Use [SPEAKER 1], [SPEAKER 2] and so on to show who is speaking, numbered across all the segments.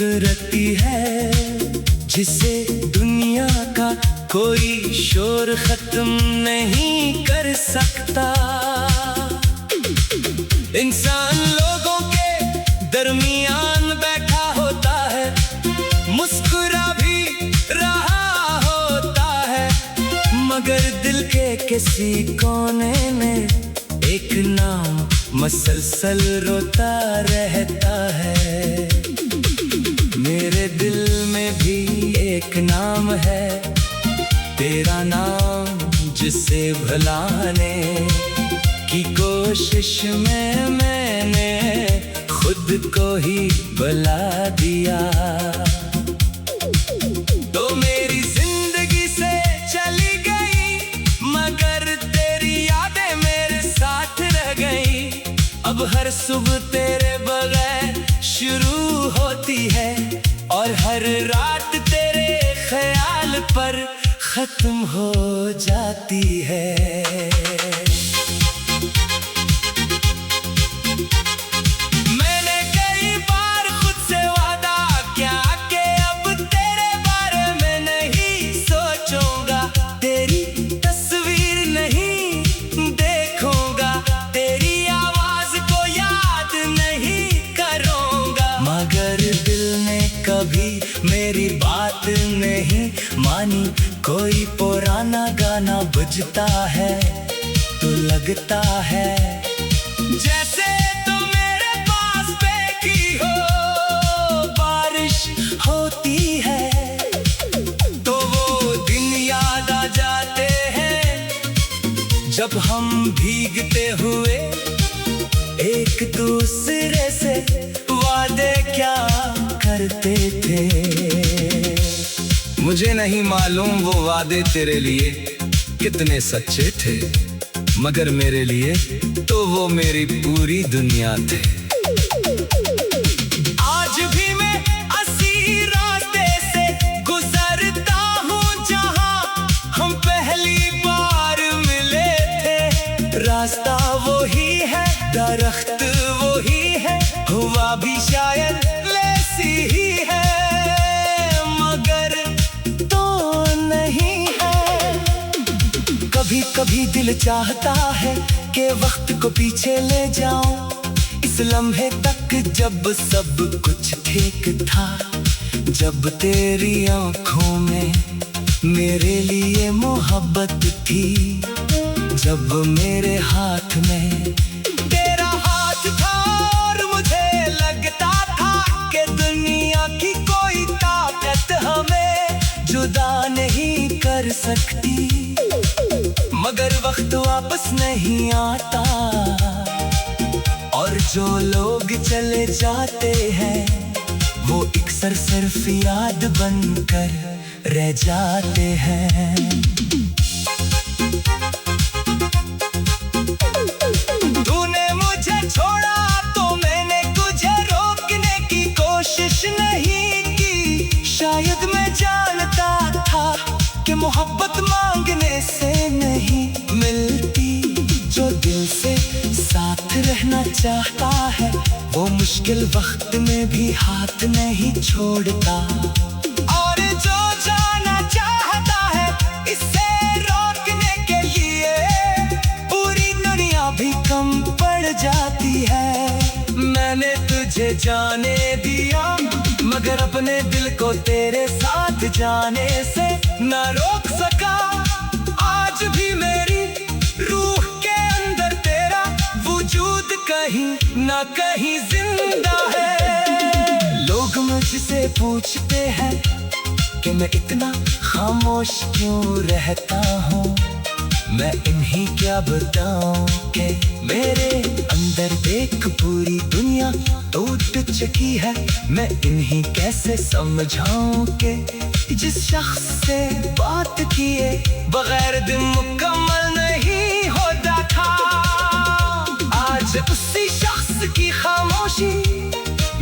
[SPEAKER 1] कुदरती है जिसे दुनिया का कोई शोर खत्म नहीं कर सकता। इंसान लोगों के दरमियान बैठा होता है, मुस्कुरा भी रहा होता है, मगर दिल के किसी कोने में एक नाम मसलसल रोता रहता है। मेरे दिल में भी एक नाम है, तेरा नाम, जिसे भुलाने की कोशिश में मैंने खुद को ही भुला दिया। तो मेरी जिंदगी से चली गई, मगर तेरी यादें मेरे साथ रह गई। अब हर सुबह तेरे बगैर शुरू होती है और हर रात तेरे ख्याल पर खत्म हो जाती है। मैंने कई बार खुद से वादा किया कि अब तेरे बारे में नहीं सोचूंगा, तेरी तस्वीर नहीं देखूंगा, तेरी आवाज को याद नहीं करूंगा। मगर दिल ने कभी मेरी बात नहीं मानी। कोई पुराना गाना बजता है तो लगता है जैसे तो मेरे पास बेकी हो बारिश होती है। तो वो दिन याद आ जाते हैं जब हम भीगते हुए एक दूसरे से वादे क्या करते थे। मुझे नहीं मालूम वो वादे तेरे लिए कितने सच्चे थे, मगर मेरे लिए तो वो मेरी पूरी दुनिया थे। आज भी मैं इसी रास्ते से गुजरता हूँ जहाँ हम पहली बार मिले थे। रास्ता वही है, दरख्त वही है, हुआ भी शायद वैसी ही है, कभी कभी दिल चाहता है कि वक्त को पीछे ले जाऊं, इस लम्हे तक जब सब कुछ ठीक था, जब तेरी आंखों में मेरे लिए मोहब्बत थी, जब मेरे हाथ में तेरा हाथ था और मुझे लगता था कि दुनिया की कोई ताकत हमें जुदा नहीं कर सकती। मगर वक्त वापस नहीं आता और जो लोग चले जाते हैं वो अक्सर सिर्फ याद बनकर रह जाते हैं। तूने मुझे छोड़ा तो मैंने तुझे रोकने की कोशिश नहीं की। शायद मैं जानता था कि मोहब्बत मांगने से नहीं मिलती, जो दिल से साथ रहना चाहता है वो मुश्किल वक्त में भी हाथ नहीं छोड़ता, और जो जाना चाहता है इसे रोकने के लिए पूरी दुनिया भी कम पड़ जाती है। मैंने तुझे जाने दिया मगर अपने दिल को तेरे साथ जाने से न रोक सका। आज भी मेरी रूह के अंदर तेरा वजूद कहीं न कहीं जिंदा है। लोग मुझसे पूछते हैं कि मैं इतना खामोश क्यों रहता हूँ, मैं इन्हीं क्या बताऊं कि मेरे अंदर देख पूरी दुनिया टूट चुकी है। मैं इन्हीं कैसे समझाऊं कि जिस शख्स से बात किए बगैर दिन मुकम्मल नहीं होता था, आज उसी शख्स की खामोशी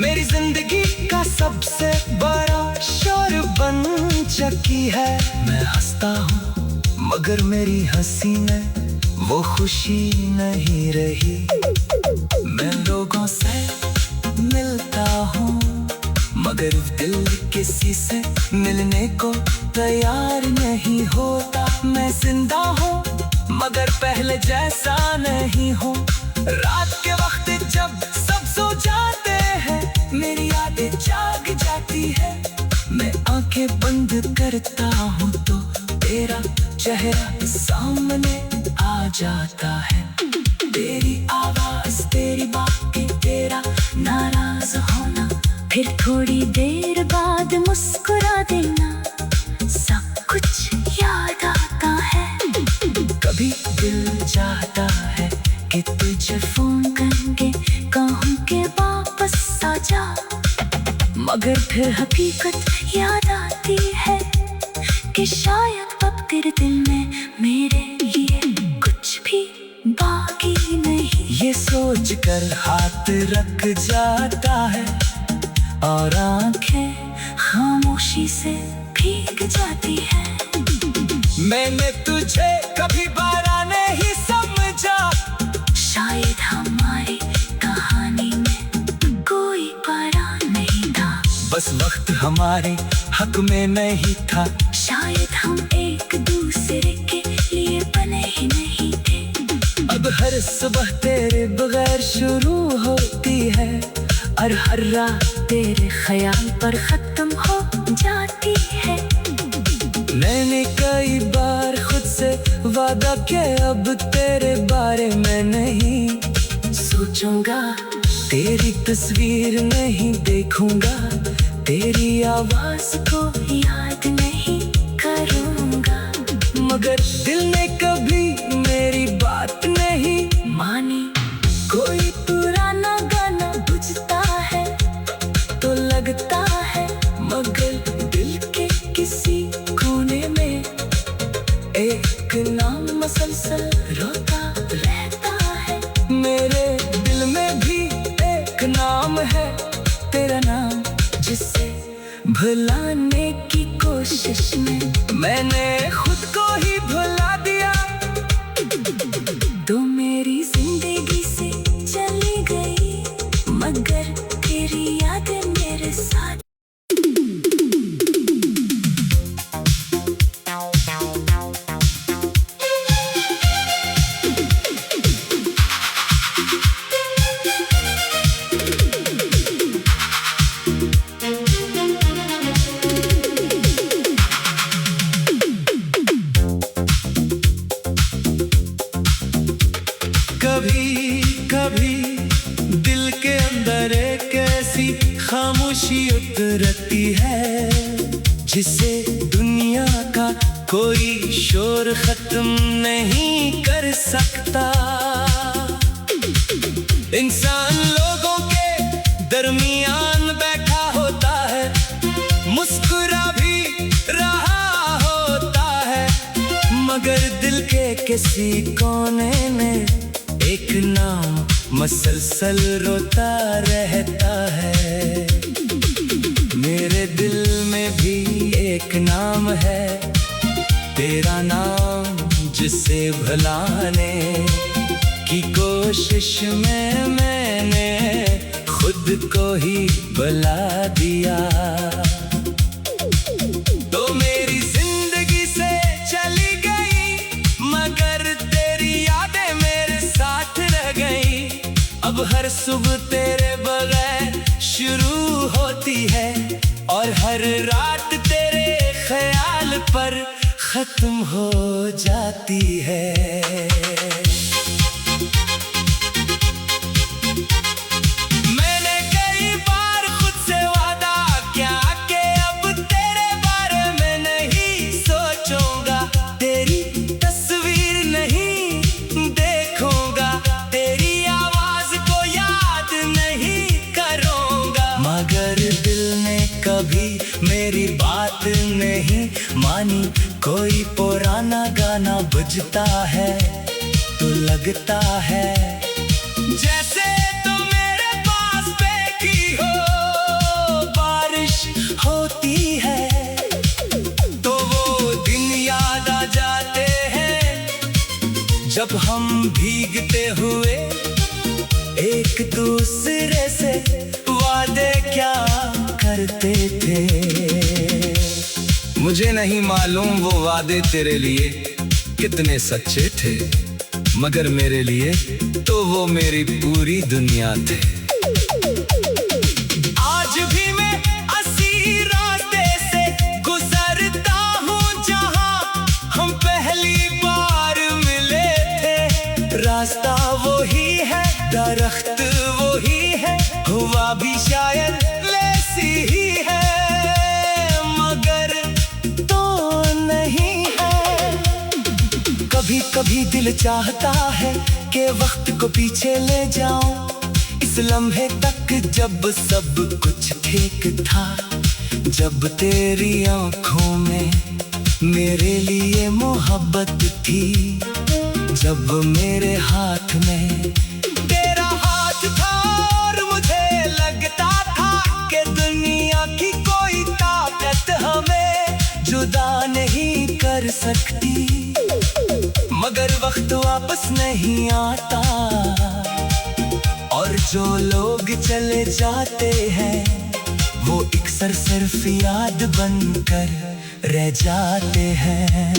[SPEAKER 1] मेरी जिंदगी का सबसे बड़ा शोर बन चुकी है। मैं हंसता हूँ मगर मेरी हंसी में वो खुशी नहीं रही। मैं लोगों से मिलता हूँ मगर दिल किसी से मिलने को तैयार नहीं होता। मैं जिंदा हूँ मगर पहले जैसा नहीं हूँ। रात के वक्त जब सब सो जाते हैं मेरी यादें जाग जाती है। मैं आंखें बंद करता हूँ तो तेरा चेहरा सामने आ जाता है। तेरी आवाज, तेरी बातें, तेरा नाराज होना, फिर थोड़ी देर बाद मुस्कुरा देना, सब कुछ याद आता है। कभी दिल चाहता है कि तुझे फोन करके कहूँ कि वापस आ जा, मगर फिर हकीकत याद आती है कि शायद अब तेरे दिल में मेरे लिए कुछ भी बाकी नहीं। ये सोच कर हाथ रख जाता है और आंखें खामोशी से भीग जाती है। मैंने तुझे कभी बारा नहीं समझा, शायद हमारी कहानी में कोई बारा नहीं था। बस वक्त हमारे हक में नहीं था, शायद हम एक दूसरे के लिए बने ही नहीं थे। अब हर सुबह तेरे बगैर शुरू होती है और हर रात तेरे ख्याल पर खत्म हो जाती है। मैंने कई बार खुद से वादा किया अब तेरे बारे में नहीं सोचूंगा, तेरी तस्वीर नहीं देखूंगा, तेरी आवाज को याद नहीं करूंगा। मगर दिल ने कभी मेरी बात नहीं मानी। कोई पुराना गाना बुझता है तो लगता है, मगर दिल के किसी कोने में एक नाम मसलसल रोता रहता है। मेरे दिल में भी एक नाम है, तेरा नाम, जिसे भुलाने की कोशिश में मैंने खुद को ही भुला दिया। तो मेरी जिंदगी से चली गई, मगर तेरी यादें मेरे साथ।
[SPEAKER 2] कभी कभी दिल के अंदर एक ऐसी खामोशी उतरती है, जिसे दुनिया का कोई शोर खत्म नहीं कर सकता। इंसान लोगों के दरमियान बैठा होता है, मुस्कुरा भी रहा होता है, मगर दिल के किसी कोने में एक नाम मसलसल रोता रहता है। मेरे दिल में भी एक नाम है, तेरा नाम, जिसे भुलाने की कोशिश में मैंने खुद को ही भुला दिया। तो मेरी जिंदगी से चली गई, मगर तेरी यादें मेरे साथ रह गई। अब हर सुबह तेरे बगैर शुरू होती है और हर रात तेरे ख्याल पर खत्म हो जाती है। मैंने कई बार खुद से वादा किया कि अब तेरे बारे में नहीं सोचूंगा, तेरी तस्वीर नहीं देखूंगा, तेरी आवाज को याद नहीं करूंगा। मगर दिल ने कभी मेरी बात नहीं मानी। कोई पुराना गाना बजता है तो लगता है जैसे तो मेरे पास बेकी हो। बारिश होती है तो वो दिन याद आ जाते हैं, जब हम भीगते हुए एक दूसरे से वादे क्या
[SPEAKER 1] करते थे।
[SPEAKER 2] मुझे नहीं मालूम वो वादे तेरे लिए कितने सच्चे थे, मगर मेरे लिए तो वो मेरी पूरी दुनिया थे।
[SPEAKER 1] आज भी मैं इसी रास्ते से गुजरता हूँ जहाँ हम पहली बार मिले थे। रास्ता वही है, दरख्त वही है, हुआ भी शायद वैसी ही है, मगर तो नहीं है। कभी कभी दिल चाहता है कि वक्त को पीछे ले जाऊं, इस लम्हे तक जब सब कुछ ठीक था, जब तेरी आंखों में मेरे लिए मोहब्बत थी, जब मेरे हाथ में तेरा हाथ था और मुझे लगता था कि दुनिया की कोई ताकत हमें जुदा नहीं कर सकती। मगर वक्त वापस नहीं आता और जो लोग चले जाते हैं वो अक्सर सिर्फ याद बनकर रह जाते हैं।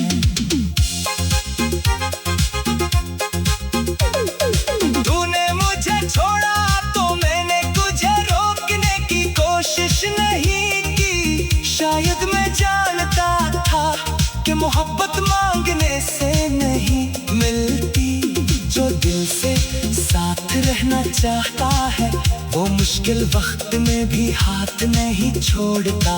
[SPEAKER 1] तूने मुझे छोड़ा तो मैंने तुझे रोकने की कोशिश नहीं की। शायद मैं जानता था कि मोहब्बत मांगने से नहीं मिलती। जो दिल से साथ रहना चाहता है वो मुश्किल वक्त में भी हाथ नहीं छोड़ता।